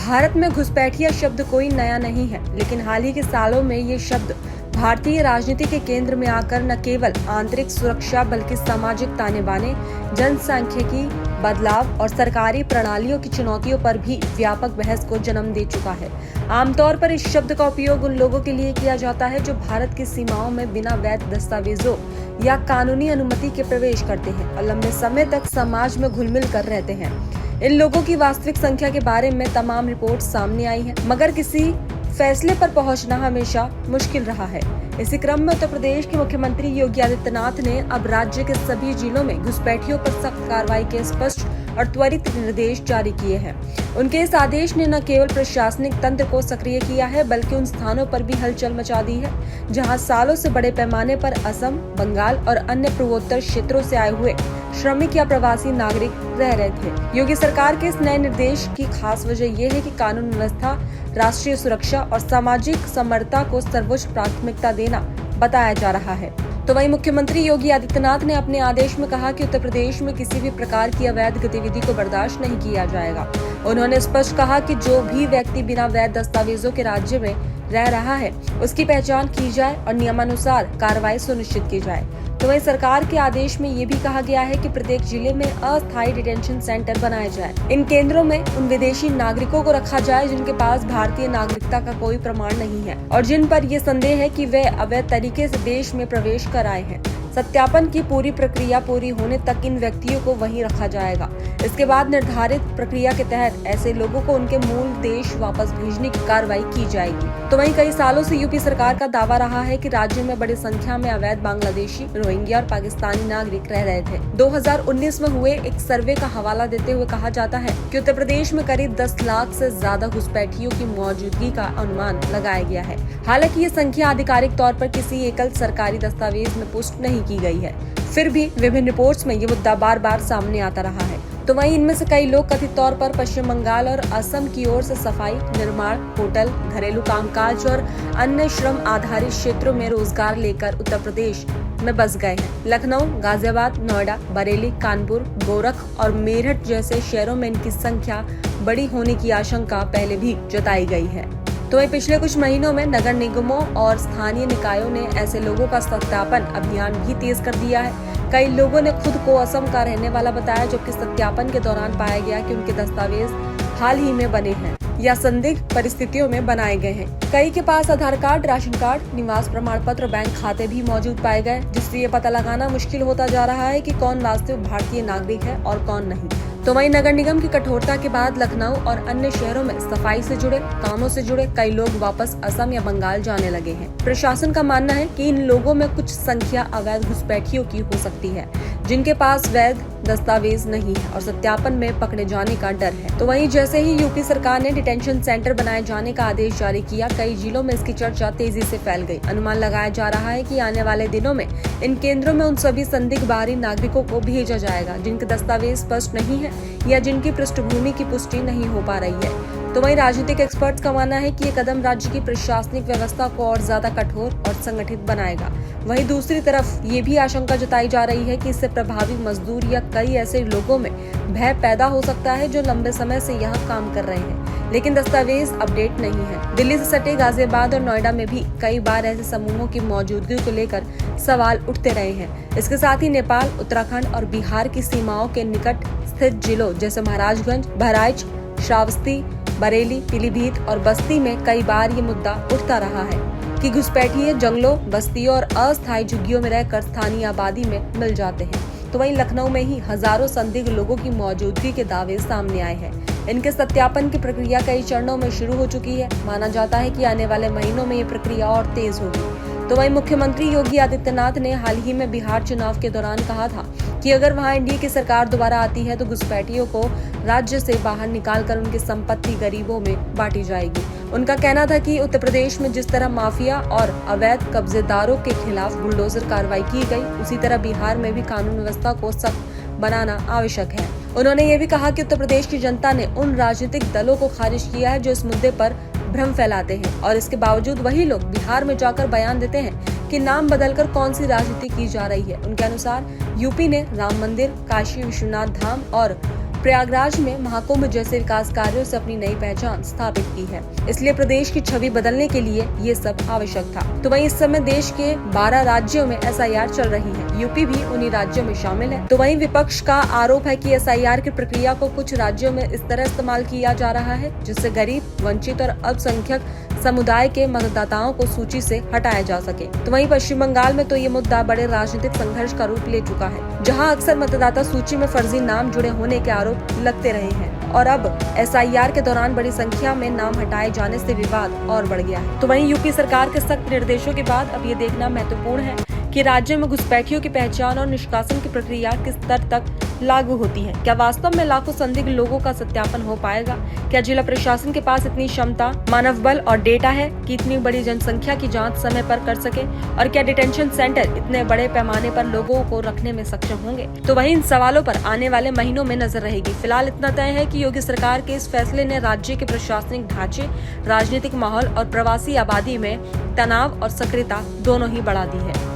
भारत में घुसपैठिया शब्द कोई नया नहीं है, लेकिन हाल ही के सालों में ये शब्द भारतीय राजनीति के केंद्र में आकर न केवल आंतरिक सुरक्षा बल्कि सामाजिक ताने बाने, जनसांख्यिकी बदलाव और सरकारी प्रणालियों की चुनौतियों पर भी व्यापक बहस को जन्म दे चुका है। आमतौर पर इस शब्द का उपयोग उन लोगों के लिए किया जाता है जो भारत की सीमाओं में बिना वैध दस्तावेजों या कानूनी अनुमति के प्रवेश करते हैं और लंबे समय तक समाज में घुल-मिल कर रहते हैं। इन लोगों की वास्तविक संख्या के बारे में तमाम रिपोर्ट सामने आई है, मगर किसी फैसले पर पहुंचना हमेशा मुश्किल रहा है। इसी क्रम में उत्तर प्रदेश के मुख्यमंत्री योगी आदित्यनाथ ने अब राज्य के सभी जिलों में घुसपैठियों पर सख्त कार्रवाई के स्पष्ट और त्वरित निर्देश जारी किए हैं। उनके इस आदेश ने न केवल प्रशासनिक तंत्र को सक्रिय किया है, बल्कि उन स्थानों पर भी हलचल मचा दी है जहां सालों से बड़े पैमाने पर असम, बंगाल और अन्य पूर्वोत्तर क्षेत्रों से आए हुए श्रमिक या प्रवासी नागरिक रह रहे थे। योगी सरकार के इस नए निर्देश की खास वजह यह है कि कानून व्यवस्था, राष्ट्रीय सुरक्षा और सामाजिक समरसता को सर्वोच्च प्राथमिकता देना बताया जा रहा है। तो वहीं मुख्यमंत्री योगी आदित्यनाथ ने अपने आदेश में कहा कि उत्तर प्रदेश में किसी भी प्रकार की अवैध गतिविधि को बर्दाश्त नहीं किया जाएगा। उन्होंने स्पष्ट कहा कि जो भी व्यक्ति बिना वैध दस्तावेजों के राज्य में रह रहा है, उसकी पहचान की जाए और नियमानुसार कार्रवाई सुनिश्चित की जाए। तो वहीं सरकार के आदेश में ये भी कहा गया है कि प्रत्येक जिले में अस्थायी डिटेंशन सेंटर बनाए जाए। इन केंद्रों में उन विदेशी नागरिकों को रखा जाए जिनके पास भारतीय नागरिकता का कोई प्रमाण नहीं है और जिन पर ये संदेह है कि वे अवैध तरीके से देश में प्रवेश कर आए हैं। सत्यापन की पूरी प्रक्रिया पूरी होने तक इन व्यक्तियों को वहीं रखा जाएगा। इसके बाद निर्धारित प्रक्रिया के तहत ऐसे लोगों को उनके मूल देश वापस भेजने की कार्रवाई की जाएगी। तो वहीं कई सालों से यूपी सरकार का दावा रहा है कि राज्य में बड़ी संख्या में अवैध बांग्लादेशी, रोहिंग्या और पाकिस्तानी नागरिक रह रहे थे। 2019 में हुए एक सर्वे का हवाला देते हुए कहा जाता है कि उत्तर प्रदेश में करीब 10 लाख से ज्यादा घुसपैठियों की मौजूदगी का अनुमान लगाया गया है। हालांकि ये संख्या आधिकारिक तौर पर किसी एकल सरकारी दस्तावेज में पुष्ट नहीं की गई है, फिर भी विभिन्न रिपोर्ट्स में ये मुद्दा बार बार सामने आता रहा है। तो वहीं इनमें से कई लोग कथित तौर पर पश्चिम बंगाल और असम की ओर से सफाई, निर्माण, होटल, घरेलू कामकाज और अन्य श्रम आधारित क्षेत्रों में रोजगार लेकर उत्तर प्रदेश में बस गए हैं। लखनऊ, गाजियाबाद, नोएडा, बरेली, कानपुर, गोरख और मेरठ जैसे शहरों में इनकी संख्या बड़ी होने की आशंका पहले भी जताई गई है। तो वहीं पिछले कुछ महीनों में नगर निगमों और स्थानीय निकायों ने ऐसे लोगों का सत्यापन अभियान भी तेज कर दिया है। कई लोगों ने खुद को असम का रहने वाला बताया, जबकि सत्यापन के दौरान पाया गया कि उनके दस्तावेज हाल ही में बने हैं या संदिग्ध परिस्थितियों में बनाए गए हैं। कई के पास आधार कार्ड, राशन कार्ड, निवास प्रमाण पत्र, बैंक खाते भी मौजूद पाए गए, जिससे ये पता लगाना मुश्किल होता जा रहा है कि कौन वास्तविक भारतीय नागरिक है और कौन नहीं। तो वहीं नगर निगम की कठोरता के बाद लखनऊ और अन्य शहरों में सफाई से जुड़े कामों से जुड़े कई लोग वापस असम या बंगाल जाने लगे हैं। प्रशासन का मानना है कि इन लोगों में कुछ संख्या अवैध घुसपैठियों की हो सकती है, जिनके पास वैध दस्तावेज नहीं है और सत्यापन में पकड़े जाने का डर है। तो वहीं जैसे ही यूपी सरकार ने डिटेंशन सेंटर बनाए जाने का आदेश जारी किया, कई जिलों में इसकी चर्चा तेजी से फैल गई। अनुमान लगाया जा रहा है कि आने वाले दिनों में इन केंद्रों में उन सभी संदिग्ध बाहरी नागरिकों को भेजा जाएगा जिनके दस्तावेज स्पष्ट नहीं है या जिनकी पृष्ठभूमि की पुष्टि नहीं हो पा रही है। तो वहीं राजनीतिक एक्सपर्ट्स का मानना है कि ये कदम राज्य की प्रशासनिक व्यवस्था को और ज्यादा कठोर और संगठित बनाएगा। वहीं दूसरी तरफ ये भी आशंका जताई जा रही है कि इससे प्रभावी मजदूर या कई ऐसे लोगों में भय पैदा हो सकता है जो लंबे समय से यहाँ काम कर रहे हैं लेकिन दस्तावेज अपडेट नहीं है। दिल्ली से सटे गाजियाबाद और नोएडा में भी कई बार ऐसे समूहों की मौजूदगी को लेकर सवाल उठते रहे हैं। इसके साथ ही नेपाल, उत्तराखंड और बिहार की सीमाओं के निकट स्थित जिलों जैसे महाराजगंज, बहराइच, श्रावस्ती, बरेली, पीलीभीत और बस्ती में कई बार ये मुद्दा उठता रहा है कि घुसपैठिए जंगलों, बस्तियों और अस्थायी झुग्गियों में रहकर स्थानीय आबादी में मिल जाते हैं। तो वहीं लखनऊ में ही हजारों संदिग्ध लोगों की मौजूदगी के दावे सामने आए हैं। इनके सत्यापन की प्रक्रिया कई चरणों में शुरू हो चुकी है। माना जाता है कि आने वाले महीनों में ये प्रक्रिया और तेज होगी। तो वहीं मुख्यमंत्री योगी आदित्यनाथ ने हाल ही में बिहार चुनाव के दौरान कहा था कि अगर वहां एनडीए की सरकार दोबारा आती है तो घुसपैठियों को राज्य से बाहर निकालकर उनकी संपत्ति गरीबों में बांटी जाएगी। उनका कहना था कि उत्तर प्रदेश में जिस तरह माफिया और अवैध कब्जेदारों के खिलाफ बुलडोजर कार्रवाई की गई, उसी तरह बिहार में भी कानून व्यवस्था को सख्त बनाना आवश्यक है। उन्होंने ये भी कहा कि उत्तर प्रदेश की जनता ने उन राजनीतिक दलों को खारिज किया है जो इस मुद्दे पर भ्रम फैलाते हैं और इसके बावजूद वही लोग बिहार में जाकर बयान देते हैं कि नाम बदलकर कौन सी राजनीति की जा रही है। उनके अनुसार यूपी ने राम मंदिर, काशी विश्वनाथ धाम और प्रयागराज में महाकुंभ जैसे विकास कार्यों से अपनी नई पहचान स्थापित की है। इसलिए प्रदेश की छवि बदलने के लिए ये सब आवश्यक था। तो वहीं इस समय देश के 12 राज्यों में SIR चल रही है। यूपी भी उन्हीं राज्यों में शामिल है। तो वहीं विपक्ष का आरोप है कि SIR की प्रक्रिया को कुछ राज्यों में इस तरह इस्तेमाल किया जा रहा है जिससे गरीब, वंचित और अल्पसंख्यक समुदाय के मतदाताओं को सूची से हटाया जा सके। तो वहीं पश्चिम बंगाल में तो ये मुद्दा बड़े राजनीतिक संघर्ष का रूप ले चुका है, जहां अक्सर मतदाता सूची में फर्जी नाम जुड़े होने के आरोप लगते रहे हैं और अब SIR के दौरान बड़ी संख्या में नाम हटाए जाने से विवाद और बढ़ गया है। तो वहीं यूपी सरकार के सख्त निर्देशों के बाद अब ये देखना महत्वपूर्ण है कि राज्य में घुसपैठियों की पहचान और निष्कासन की प्रक्रिया किस स्तर तक लागू होती है। क्या वास्तव में लाखों संदिग्ध लोगों का सत्यापन हो पाएगा? क्या जिला प्रशासन के पास इतनी क्षमता, मानव बल और डेटा है कि इतनी बड़ी जनसंख्या की जांच समय पर कर सके? और क्या डिटेंशन सेंटर इतने बड़े पैमाने पर लोगों को रखने में सक्षम होंगे? तो वहीं इन सवालों पर आने वाले महीनों में नजर रहेगी। फिलहाल इतना तय है कि योगी सरकार के इस फैसले ने राज्य के प्रशासनिक ढांचे, राजनीतिक माहौल और प्रवासी आबादी में तनाव और सक्रियता दोनों ही बढ़ा दी है।